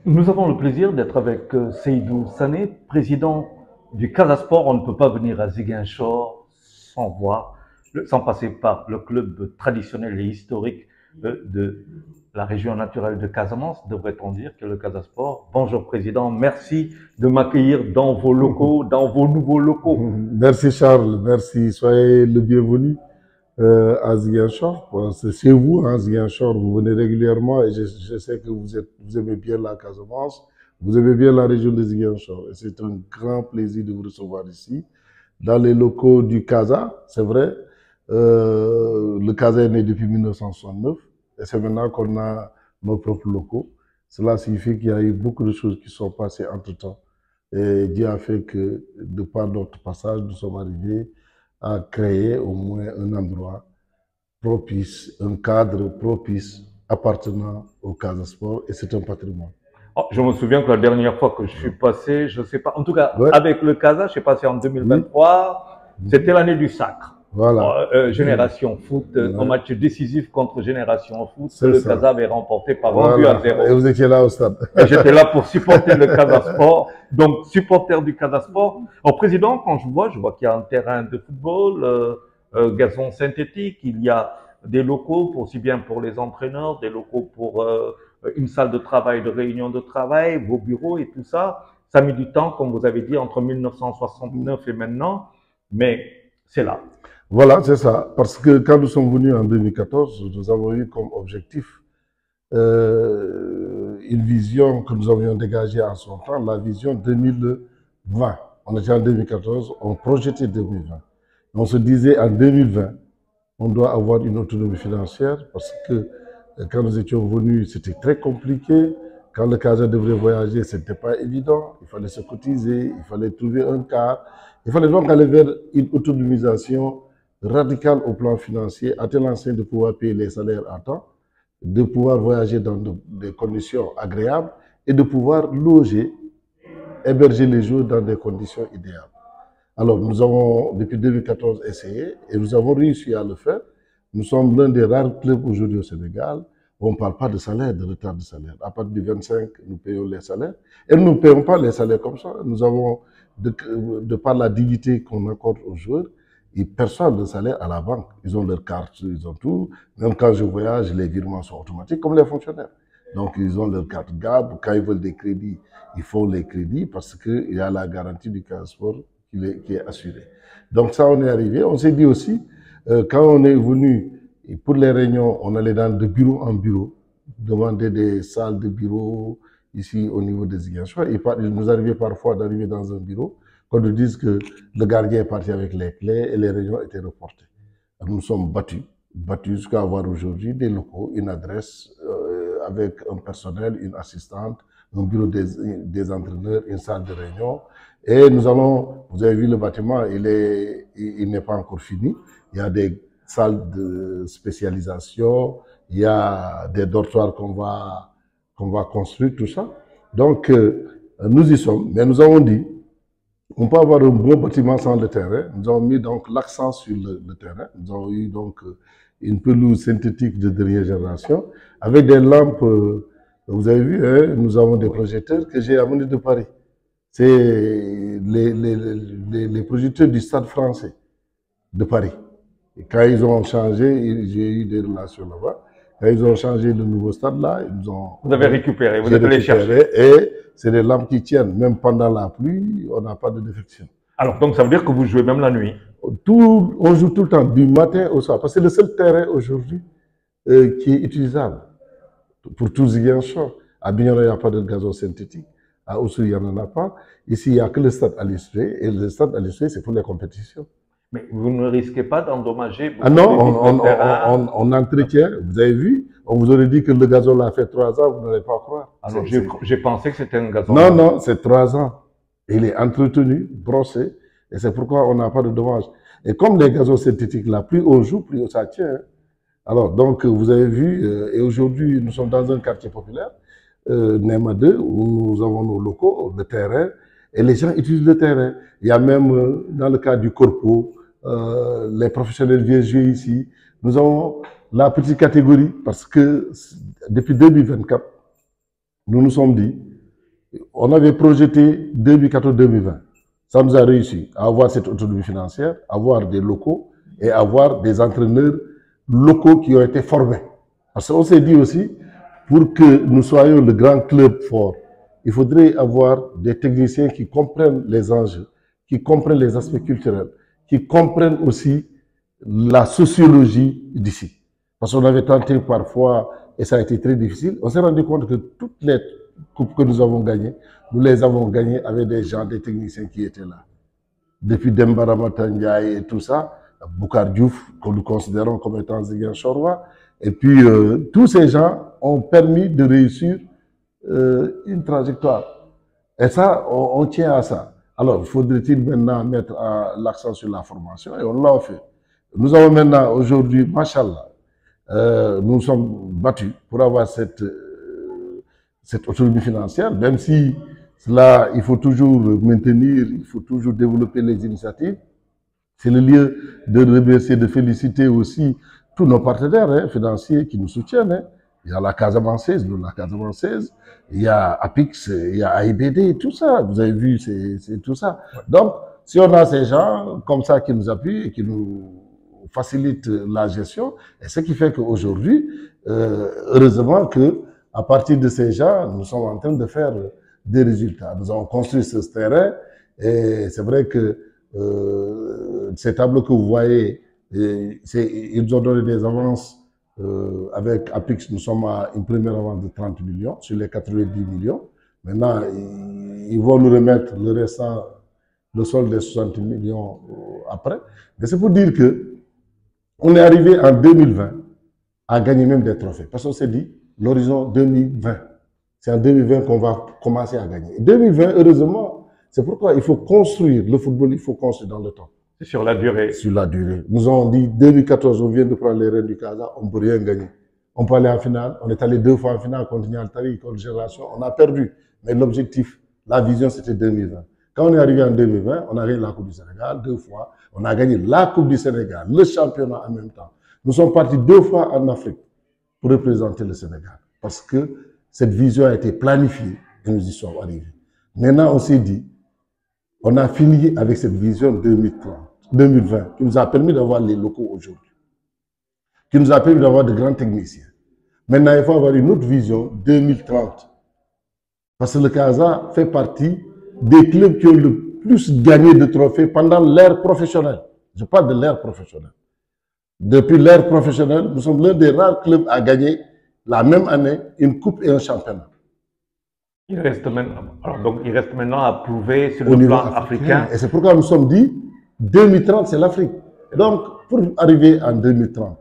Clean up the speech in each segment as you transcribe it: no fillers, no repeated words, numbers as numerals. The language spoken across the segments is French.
Nous avons le plaisir d'être avec Seydou Sané, président du Casa Sport. On ne peut pas venir à Ziguinchor sans voir, sans passer par le club traditionnel et historique de la région naturelle de Casamance, devrait-on dire, que le Casa Sport. Bonjour président, merci de m'accueillir dans vos locaux, dans vos nouveaux locaux. Merci Charles, merci. Soyez le bienvenu à Ziguinchor. C'est chez vous, hein, Ziguinchor. Vous venez régulièrement et je sais que vous aimez bien la Casamance, vous aimez bien la région de Ziguinchor. Et c'est un grand plaisir de vous recevoir ici, dans les locaux du Casa, c'est vrai. Le Casa est né depuis 1969 et c'est maintenant qu'on a nos propres locaux. Cela signifie qu'il y a eu beaucoup de choses qui sont passées entre-temps. Et Dieu a fait que, de par notre passage, nous sommes arrivés à créer au moins un endroit propice, un cadre propice appartenant au Casa Sport, et c'est un patrimoine. Oh, je me souviens que la dernière fois que je suis passé, je ne sais pas, en tout cas Ouais, avec le Casa, je suis passé en oui, 2023, c'était l'année du sacre. voilà. Génération Foot, un Ouais, match décisif contre Génération Foot que c'est le ça. Casa avait remporté par un but à Voilà. Et zéro. vous étiez là au stade. Et j'étais là pour supporter le Casa Sport. Donc, supporter du Casa Sport. Au président, quand je vois qu'il y a un terrain de football, gazon synthétique, il y a des locaux, aussi bien pour les entraîneurs, des locaux pour une salle de travail, de réunion de travail, vos bureaux et tout ça. Ça a mis du temps, comme vous avez dit, entre 1969 et maintenant, mais c'est là. Voilà, c'est ça. Parce que quand nous sommes venus en 2014, nous avons eu comme objectif une vision que nous avions dégagée en son temps, la vision 2020. On était en 2014, on projetait 2020. On se disait en 2020, on doit avoir une autonomie financière parce que quand nous étions venus, c'était très compliqué. Quand le Casa devrait voyager, ce n'était pas évident. Il fallait se cotiser, il fallait trouver un car. Il fallait donc aller vers une autonomisation radicale au plan financier, à tel enseigne de pouvoir payer les salaires à temps, de pouvoir voyager dans des conditions agréables et de pouvoir loger, héberger les joueurs dans des conditions idéales. Alors, nous avons, depuis 2014, essayé et nous avons réussi à le faire. Nous sommes l'un des rares clubs aujourd'hui au Sénégal où on ne parle pas de salaire, de retard de salaire. À partir du 25, nous payons les salaires. Et nous ne payons pas les salaires comme ça. Nous avons, de par la dignité qu'on accorde aux joueurs, ils perçoivent le salaire à la banque. Ils ont leur carte, ils ont tout. Même quand je voyage, les virements sont automatiques comme les fonctionnaires. Donc, ils ont leur carte GAB. Quand ils veulent des crédits, ils font les crédits parce qu'il y a la garantie du transport qui est assurée. Donc, ça, on est arrivé. On s'est dit aussi, quand on est venu pour les réunions, on allait dans de bureau en bureau, demander des salles de bureau ici au niveau des Ziguinchor. Il nous arrivait parfois d'arriver dans un bureau, qu'on nous dise que le gardien est parti avec les clés et les réunions étaient reportées. Nous nous sommes battus jusqu'à avoir aujourd'hui des locaux, une adresse avec un personnel, une assistante, un bureau des entraîneurs, une salle de réunion. Et nous allons, vous avez vu le bâtiment, il n'est pas encore fini. Il y a des salles de spécialisation, il y a des dortoirs qu'on va construire, tout ça. Donc, nous y sommes, mais nous avons dit, on peut avoir un bon bâtiment sans le terrain. Nous avons mis donc l'accent sur le terrain. Nous avons eu donc une pelouse synthétique de dernière génération avec des lampes. Vous avez vu, hein, nous avons des projecteurs que j'ai amenés de Paris. C'est les projecteurs du Stade français de Paris. Et quand ils ont changé, j'ai eu des relations là-bas. Quand ils ont changé le nouveau stade là, ils ont, Vous avez récupéré, vous j'ai êtes allé chercher. récupéré et c'est des lampes qui tiennent. Même pendant la pluie, on n'a pas de défection. Alors, donc ça veut dire que vous jouez même la nuit. On joue tout le temps, du matin au soir. Parce que c'est le seul terrain aujourd'hui qui est utilisable pour tous les Ziguinchor. À Bignona, il n'y a pas de gazon synthétique. À Oussou, il n'y en a pas. Ici, il n'y a que le stade Alistré. Et le stade Alistré, c'est pour les compétitions. Mais vous ne risquez pas d'endommager Ah beaucoup non, de terrain. on entretient. Vous avez vu, on vous aurait dit que le gazon l'a fait 3 ans, vous n'allez pas croire. Alors, j'ai pensé que c'était un gazon Non, neuf. non, c'est 3 ans. Il est entretenu, brossé, et c'est pourquoi on n'a pas de dommages. Et comme les gazons synthétiques, là, plus on joue, plus ça tient. Alors, donc, vous avez vu, et aujourd'hui, nous sommes dans un quartier populaire, Nema 2, où nous avons nos locaux, le terrain, et les gens utilisent le terrain. Il y a même, dans le cas du corpo, les professionnels viennent jouer ici. Nous avons la petite catégorie, parce que depuis 2024, nous nous sommes dit, on avait projeté 2014-2020. Ça nous a réussi à avoir cette autonomie financière, avoir des locaux et avoir des entraîneurs locaux qui ont été formés. Parce qu'on s'est dit aussi, pour que nous soyons le grand club fort, il faudrait avoir des techniciens qui comprennent les enjeux, qui comprennent les aspects culturels, qui comprennent aussi la sociologie d'ici. Parce qu'on avait tenté parfois, et ça a été très difficile, on s'est rendu compte que toutes les coupes que nous avons gagnées, nous les avons gagnées avec des gens, des techniciens qui étaient là. Depuis Dembara Matandiaye et tout ça, Boucar Diouf, que nous considérons comme étant Ziguinchorois, et puis tous ces gens ont permis de réussir une trajectoire. Et ça, on tient à ça. Alors, faudrait-il maintenant mettre l'accent sur la formation, et on l'a fait. Nous avons maintenant, aujourd'hui, machallah, nous sommes battus pour avoir cette autonomie financière, même si cela, il faut toujours maintenir, il faut toujours développer les initiatives. C'est le lieu de remercier, de féliciter aussi tous nos partenaires financiers qui nous soutiennent. Hein. Il y a la Casamanceaise, nous la Casamanceaise, il y a Apix, il y a AIBD, tout ça. Vous avez vu, c'est tout ça. Donc, si on a ces gens comme ça qui nous appuient et qui nous facilitent la gestion, et ce qui fait qu'aujourd'hui, heureusement que à partir de ces gens, nous sommes en train de faire des résultats. Nous avons construit ce terrain et c'est vrai que ces tableaux que vous voyez, ils ont donné des avances. Avec Apix, nous sommes à une première avance de 30 millions sur les 90 millions. Maintenant, ils vont nous remettre le restant, le solde des 60 millions après. Mais c'est pour dire que on est arrivé en 2020 à gagner même des trophées. Parce qu'on s'est dit, l'horizon 2020, c'est en 2020 qu'on va commencer à gagner. 2020, heureusement, c'est pourquoi il faut construire le football, il faut construire dans le temps. C'est sur la durée. Sur la durée. Nous avons dit, 2014, on vient de prendre les rênes du Casa, on ne peut rien gagner. On peut aller en finale, on est allé 2 fois en finale contre Nialtari, contre Génération, on a perdu. Mais l'objectif, la vision, c'était 2020. Quand on est arrivé en 2020, on a gagné la Coupe du Sénégal 2 fois, on a gagné la Coupe du Sénégal, le championnat en même temps. Nous sommes partis 2 fois en Afrique pour représenter le Sénégal. Parce que cette vision a été planifiée et nous y sommes arrivés. Maintenant, on s'est dit, on a fini avec cette vision 2020, qui nous a permis d'avoir les locaux aujourd'hui, qui nous a permis d'avoir de grands techniciens. Maintenant, il faut avoir une autre vision 2030. Parce que le Casa fait partie des clubs qui ont le plus gagné de trophées pendant l'ère professionnelle. Je parle de l'ère professionnelle. Depuis l'ère professionnelle, nous sommes l'un des rares clubs à gagner la même année une coupe et un championnat. Il reste maintenant à prouver sur le plan africain. Et c'est pourquoi nous sommes dit 2030, c'est l'Afrique. Donc, pour arriver en 2030,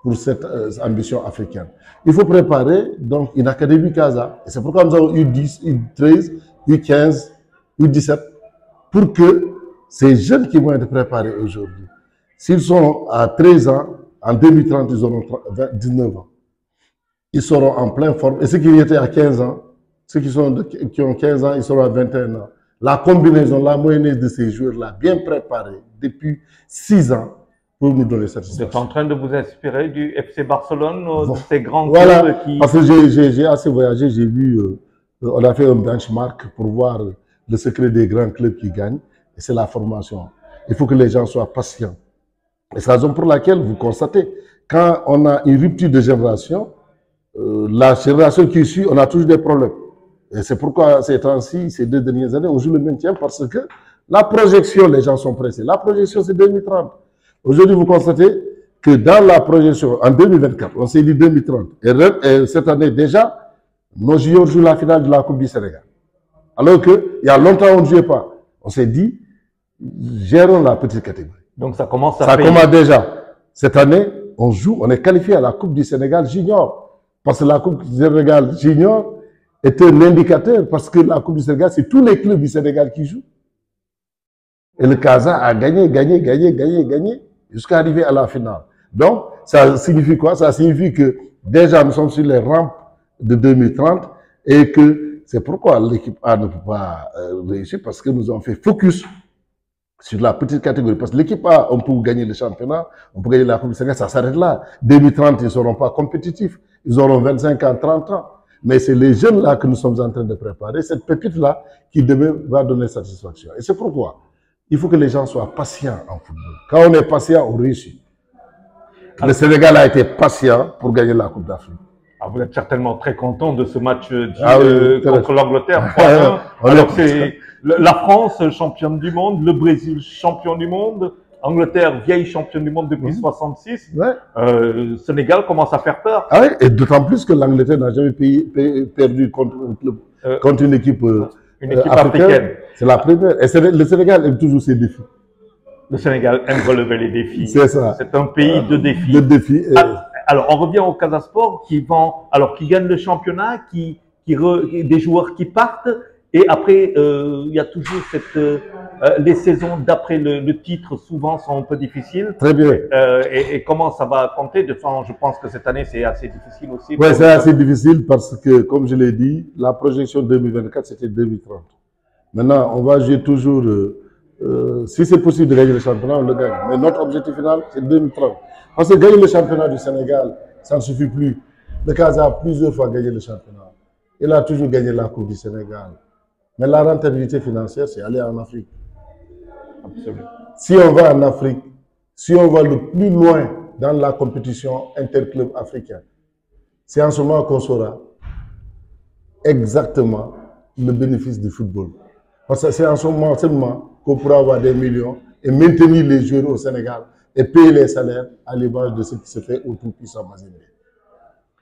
pour cette ambition africaine, il faut préparer donc une académie Casa. Et c'est pourquoi nous avons U10, U13, U15, U17, pour que ces jeunes qui vont être préparés aujourd'hui, s'ils sont à 13 ans, en 2030, ils auront 19 ans. Ils seront en pleine forme. Et ceux qui étaient à 15 ans, ceux qui ont 15 ans, ils seront à 21 ans. La combinaison, la moyenne de ces joueurs-là, bien préparés depuis 6 ans, pour nous donner satisfaction. Vous êtes en train de vous inspirer du FC Barcelone, de ces grands clubs qui... Parce que j'ai assez voyagé, j'ai vu, on a fait un benchmark pour voir le secret des grands clubs qui gagnent, et c'est la formation. Il faut que les gens soient patients. Et c'est la raison pour laquelle vous constatez, quand on a une rupture de génération, la génération qui suit, on a toujours des problèmes. Et c'est pourquoi ces temps-ci, ces 2 dernières années, on joue le maintien parce que la projection, les gens sont pressés. La projection, c'est 2030. Aujourd'hui, vous constatez que dans la projection, en 2024, on s'est dit 2030. Et cette année déjà, nos juniors jouent la finale de la Coupe du Sénégal. Alors qu'il y a longtemps, on ne jouait pas. On s'est dit, gérons la petite catégorie. Donc ça commence à payer. Ça commence déjà. Cette année, on joue, on est qualifié à la Coupe du Sénégal junior. Parce que la Coupe du Sénégal junior est un indicateur, parce que la Coupe du Sénégal, c'est tous les clubs du Sénégal qui jouent. Et le Casa a gagné, jusqu'à arriver à la finale. Donc, ça signifie quoi? Ça signifie que déjà nous sommes sur les rampes de 2030 et que c'est pourquoi l'équipe A ne peut pas réussir, parce que nous avons fait focus sur la petite catégorie. Parce que l'équipe A, on peut gagner le championnat, on peut gagner la Coupe du Sénégal, ça s'arrête là. 2030, ils ne seront pas compétitifs. Ils auront 25 ans, 30 ans. Mais c'est les jeunes-là que nous sommes en train de préparer, cette pépite-là qui demain va donner satisfaction. Et c'est pourquoi il faut que les gens soient patients en football. Quand on est patient, on réussit. Le Sénégal a été patient pour gagner la Coupe d'Afrique. Vous êtes certainement très content de ce match contre l'Angleterre. Alors c'est la France, championne du monde, le Brésil, champion du monde, Angleterre, vieille championne du monde depuis 66. Ouais. Sénégal commence à faire peur. Ah oui, et d'autant plus que l'Angleterre n'a jamais perdu contre une équipe africaine. C'est la première. Et le Sénégal aime toujours ses défis. Le Sénégal aime relever les défis. C'est ça. C'est un pays de défis. De défis. Alors, on revient au Casa Sport qui gagne le championnat, des joueurs qui partent. Et après, il y a toujours les saisons d'après le titre, souvent, sont un peu difficiles. Très bien. Et comment ça va compter? De toute façon, je pense que cette année, c'est assez difficile aussi. Oui, c'est assez difficile parce que, comme je l'ai dit, la projection 2024, c'était 2030. Maintenant, on va jouer toujours, si c'est possible de gagner le championnat, on le gagne. Mais notre objectif final, c'est 2030. Parce que gagner le championnat du Sénégal, ça ne suffit plus. Le Casa a plusieurs fois gagné le championnat. Il a toujours gagné la Coupe du Sénégal. Mais la rentabilité financière, c'est aller en Afrique. Absolument. Si on va en Afrique, si on va le plus loin dans la compétition interclub africain, c'est en ce moment qu'on saura exactement le bénéfice du football. Parce que c'est en ce moment seulement qu'on pourra avoir des millions et maintenir les joueurs au Sénégal et payer les salaires à l'image de ce qui se fait au tout-puissant Mazembe.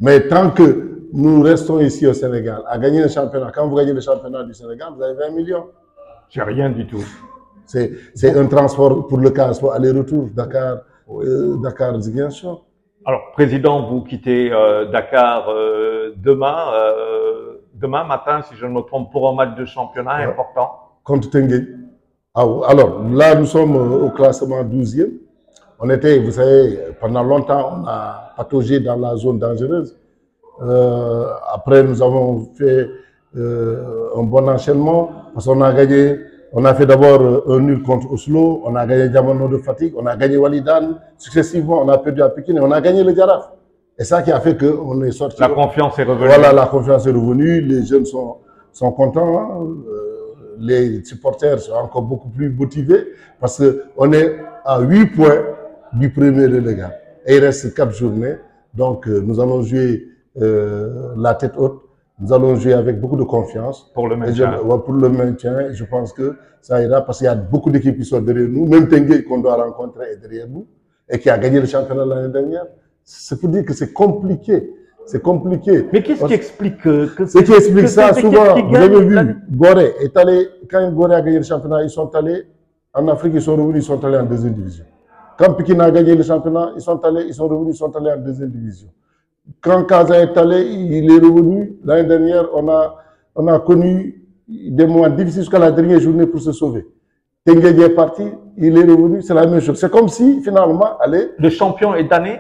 Mais tant que nous restons ici au Sénégal à gagner le championnat, quand vous gagnez le championnat du Sénégal, vous avez 20 millions. C'est rien du tout. C'est un transport pour le cas, pour aller-retour, Dakar-Ziguinchor. Alors, Président, vous quittez Dakar demain matin, si je ne me trompe, pour un match de championnat important. Contre Tengué. Alors, là, nous sommes au classement 12e. On était, vous savez, pendant longtemps, on a pataugé dans la zone dangereuse. Après, nous avons fait un bon enchaînement parce qu'on a gagné. On a fait d'abord un nul contre Oslo, on a gagné Diamono de Fatigue, on a gagné Walidan. Successivement, on a perdu à Pékin et on a gagné le Djaraf. Et ça qui a fait qu'on est sorti. La confiance est revenue. Voilà, la confiance est revenue. Les jeunes sont contents. Hein. Les supporters sont encore beaucoup plus motivés parce qu'on est à 8 points du premier relégable. Et il reste 4 journées. Donc, nous allons jouer la tête haute. Nous allons jouer avec beaucoup de confiance. Pour le maintien. Pour le maintien. Je pense que ça ira parce qu'il y a beaucoup d'équipes qui sont derrière nous. Même Tengué qu'on doit rencontrer est derrière nous et qui a gagné le championnat l'année dernière. C'est pour dire que c'est compliqué. C'est compliqué. Mais qu'est-ce qui explique ce qui explique ça, souvent, vous avez vu, Gorée est allé, quand Gorée a gagné le championnat, ils sont allés en Afrique, ils sont revenus, ils sont allés en deuxième division. Quand Pékin a gagné le championnat, ils sont revenus, ils sont allés en deuxième division. Quand Casa est allé, il est revenu. L'année dernière, on a connu des moments difficiles jusqu'à la dernière journée pour se sauver. Tengué est parti, il est revenu, c'est la même chose. C'est comme si, finalement, allez... Le champion est damné,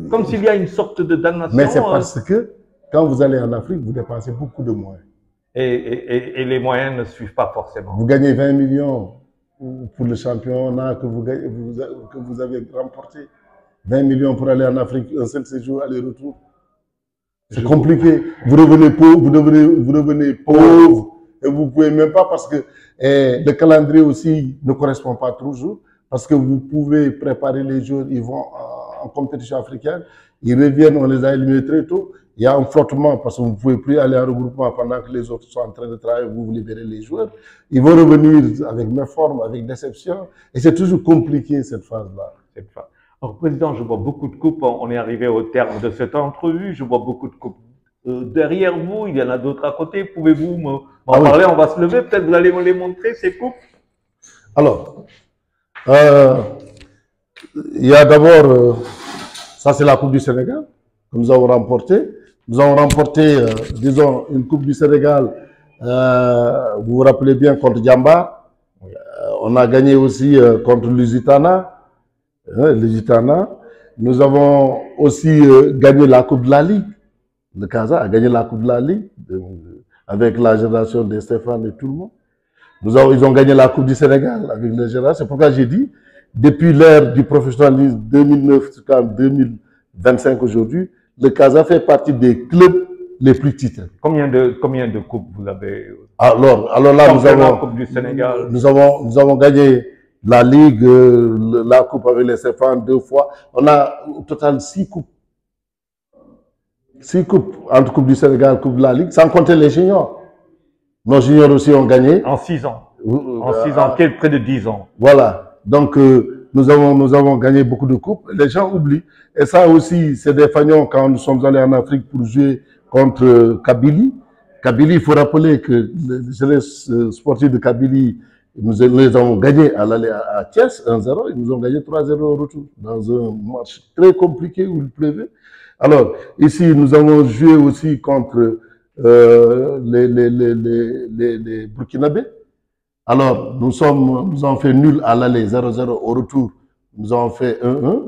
comme s'il y a une sorte de damnation. Mais c'est parce que, quand vous allez en Afrique, vous dépensez beaucoup de moyens. Et les moyens ne suivent pas forcément. Vous gagnez 20 millions pour le championnat que vous avez remporté. 20 millions pour aller en Afrique, un seul séjour, aller-retour. C'est compliqué. Vous revenez pauvre, vous devenez pauvre. Et vous ne pouvez même pas parce que le calendrier aussi ne correspond pas toujours. Parce que vous pouvez préparer les jours, ils vont en compétition africaine. Ils reviennent, on les a éliminés très tôt. Il y a un flottement parce que vous ne pouvez plus aller en regroupement pendant que les autres sont en train de travailler, vous libérez les joueurs. Ils vont revenir avec méforme, avec déception. Et c'est toujours compliqué cette phase-là. Alors, Président, je vois beaucoup de coupes. On est arrivé au terme de cette entrevue. Je vois beaucoup de coupes derrière vous. Il y en a d'autres à côté. Pouvez-vous m'en parler? On va se lever. Peut-être vous allez me les montrer, ces coupes. Alors, il y a d'abord, ça c'est la Coupe du Sénégal que nous avons remportée. Nous avons remporté, disons, une Coupe du Sénégal, vous vous rappelez bien, contre Djamba. On a gagné aussi contre Lusitana. Nous avons aussi gagné la Coupe de la Ligue. Le Casa a gagné la Coupe de la Ligue avec la génération de Stéphane et tout le monde. Ils ont gagné la Coupe du Sénégal avec les générations. C'est pourquoi j'ai dit, depuis l'ère du professionnalisme 2009 jusqu'à 2025 aujourd'hui, le Casa fait partie des clubs les plus titrés. Combien de coupes vous avez? Alors là, la Coupe du Sénégal. nous avons gagné la Ligue, la Coupe avec les CFA 2 fois. On a au total 6 coupes. 6 coupes entre Coupe du Sénégal, Coupe de la Ligue, sans compter les juniors. Nos juniors aussi ont gagné. En 6 ans. En 6 ans, près de 10 ans. Voilà. Donc, nous avons gagné beaucoup de coupes. Les gens oublient. Et ça aussi, c'est des fagnons quand nous sommes allés en Afrique pour jouer contre Kabylie. Kabylie, il faut rappeler que les sportifs de Kabylie, nous les avons gagnés à l'aller à Thiès 1-0. Ils nous ont gagné 3-0 au retour dans un match très compliqué où il pleuvait. Alors, ici, nous avons joué aussi contre les Burkinabés. Alors, nous avons fait nul à l'aller, 0-0 au retour. Nous avons fait 1-1.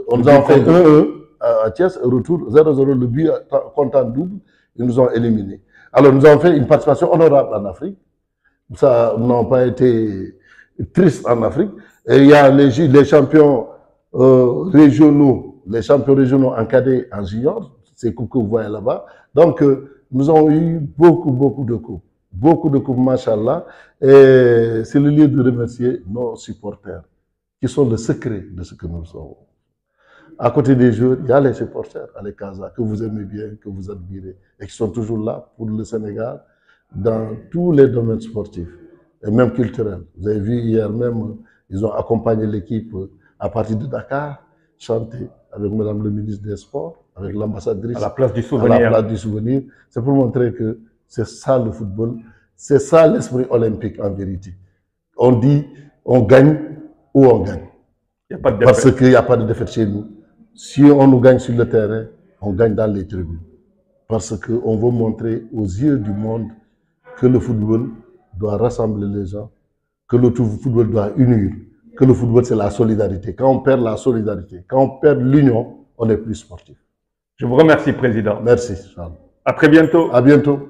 On nous a fait 1-1 à Thiès, au retour, 0-0. Le but comptant double, ils nous ont éliminés. Alors, nous avons fait une participation honorable en Afrique. Ça n'a pas été triste en Afrique. Et il y a les champions régionaux, en cadet, en junior, ces coupes que vous voyez là-bas. Donc, nous avons eu beaucoup de coupes. Beaucoup de coupes, machallah. Et c'est le lieu de remercier nos supporters, qui sont le secret de ce que nous sommes. À côté des joueurs, il y a les supporters, les Casa, que vous aimez bien, que vous admirez, et qui sont toujours là pour le Sénégal, dans tous les domaines sportifs, et même culturels. Vous avez vu hier même, ils ont accompagné l'équipe à partir de Dakar, chanter avec Madame le ministre des Sports, avec l'ambassadrice. À la place du souvenir. À la place du souvenir. C'est pour montrer que c'est ça le football, c'est ça l'esprit olympique en vérité. On dit, on gagne ou on gagne. Il n'y a pas de défaite. Parce qu'il n'y a pas de défaite chez nous. Si on nous gagne sur le terrain, on gagne dans les tribunes. Parce qu'on veut montrer aux yeux du monde que le football doit rassembler les gens, que le football doit unir, que le football c'est la solidarité. Quand on perd la solidarité, quand on perd l'union, on n'est plus sportif. Je vous remercie, Président. Merci, Charles. À très bientôt. À bientôt.